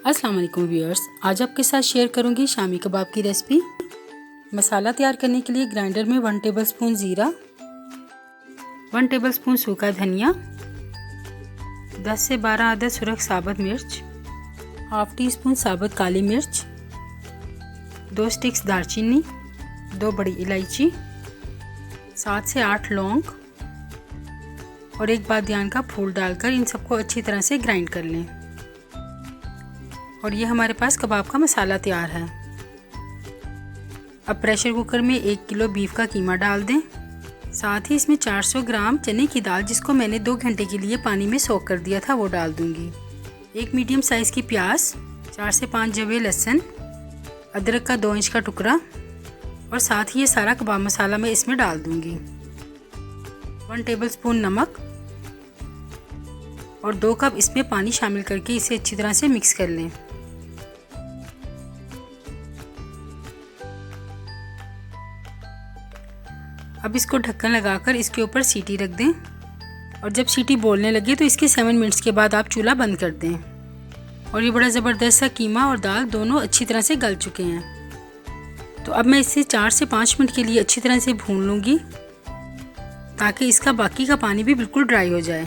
अस्सलाम वालेकुम व्यूअर्स, आज आपके साथ शेयर करूंगी शामी कबाब की रेसिपी। मसाला तैयार करने के लिए ग्राइंडर में 1 टेबलस्पून ज़ीरा, 1 टेबलस्पून सूखा धनिया, 10 से 12 अदद सुरख साबुत मिर्च, हाफ टी स्पून साबुत काली मिर्च, 2 स्टिक्स दालचीनी, 2 बड़ी इलायची, 7 से 8 लौंग और 1 बादियान का फूल डालकर इन सबको अच्छी तरह से ग्राइंड कर लें। और ये हमारे पास कबाब का मसाला तैयार है। अब प्रेशर कुकर में 1 किलो बीफ का कीमा डाल दें। साथ ही इसमें 400 ग्राम चने की दाल, जिसको मैंने 2 घंटे के लिए पानी में सोक कर दिया था, वो डाल दूंगी। 1 मीडियम साइज़ की प्याज, 4 से 5 जवे लहसुन, अदरक का 2 इंच का टुकड़ा और साथ ही ये सारा कबाब मसाला मैं इसमें डाल दूंगी। 1 टेबलस्पून नमक और 2 कप इसमें पानी शामिल करके इसे अच्छी तरह से मिक्स कर लें। अब इसको ढक्कन लगाकर इसके ऊपर सीटी रख दें और जब सीटी बोलने लगे तो इसके 7 मिनट्स के बाद आप चूल्हा बंद कर दें। और ये बड़ा ज़बरदस्त सा कीमा और दाल दोनों अच्छी तरह से गल चुके हैं। तो अब मैं इसे 4 से 5 मिनट के लिए अच्छी तरह से भून लूँगी ताकि इसका बाकी का पानी भी बिल्कुल ड्राई हो जाए।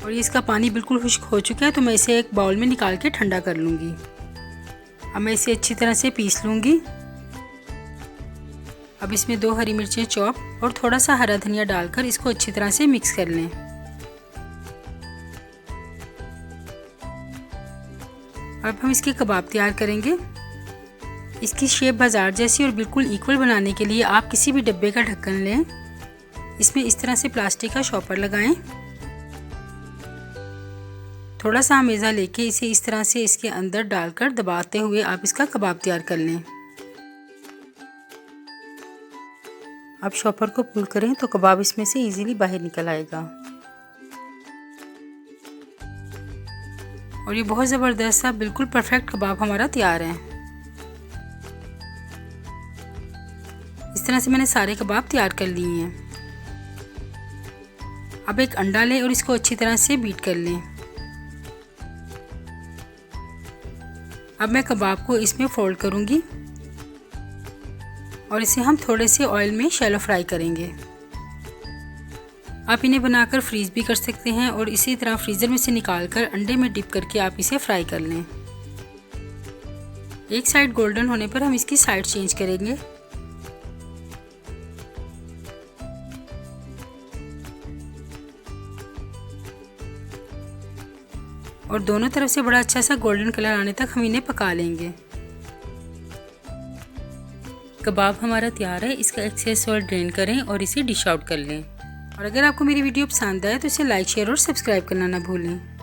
और ये इसका पानी बिल्कुल खुश्क हो चुका है, तो मैं इसे एक बाउल में निकाल के ठंडा कर लूँगी। अब मैं इसे अच्छी तरह से पीस लूँगी। अब इसमें 2 हरी मिर्चें चॉप और थोड़ा सा हरा धनिया डालकर इसको अच्छी तरह से मिक्स कर लें। अब हम इसके कबाब तैयार करेंगे। इसकी शेप बाजार जैसी और बिल्कुल इक्वल बनाने के लिए आप किसी भी डब्बे का ढक्कन लें, इसमें इस तरह से प्लास्टिक का शॉपर लगाएं, थोड़ा सा मेज़ा लेके इसे इस तरह से इसके अंदर डालकर दबाते हुए आप इसका कबाब तैयार कर लें। अब शॉपर को पुल करें तो कबाब इसमें से इजीली बाहर निकल आएगा। और ये बहुत ज़बरदस्त सा बिल्कुल परफेक्ट कबाब हमारा तैयार है। इस तरह से मैंने सारे कबाब तैयार कर लिए हैं। अब एक अंडा लें और इसको अच्छी तरह से बीट कर लें। अब मैं कबाब को इसमें फोल्ड करूंगी और इसे हम थोड़े से ऑयल में शैलो फ्राई करेंगे। आप इन्हें बनाकर फ्रीज भी कर सकते हैं और इसी तरह फ्रीज़र में से निकालकर अंडे में डिप करके आप इसे फ्राई कर लें। एक साइड गोल्डन होने पर हम इसकी साइड चेंज करेंगे। और दोनों तरफ से बड़ा अच्छा सा गोल्डन कलर आने तक हम इन्हें पका लेंगे। कबाब हमारा तैयार है। इसका एक्सेस ऑयल ड्रेन करें और इसे डिश आउट कर लें। और अगर आपको मेरी वीडियो पसंद आए तो इसे लाइक, शेयर और सब्सक्राइब करना ना भूलें।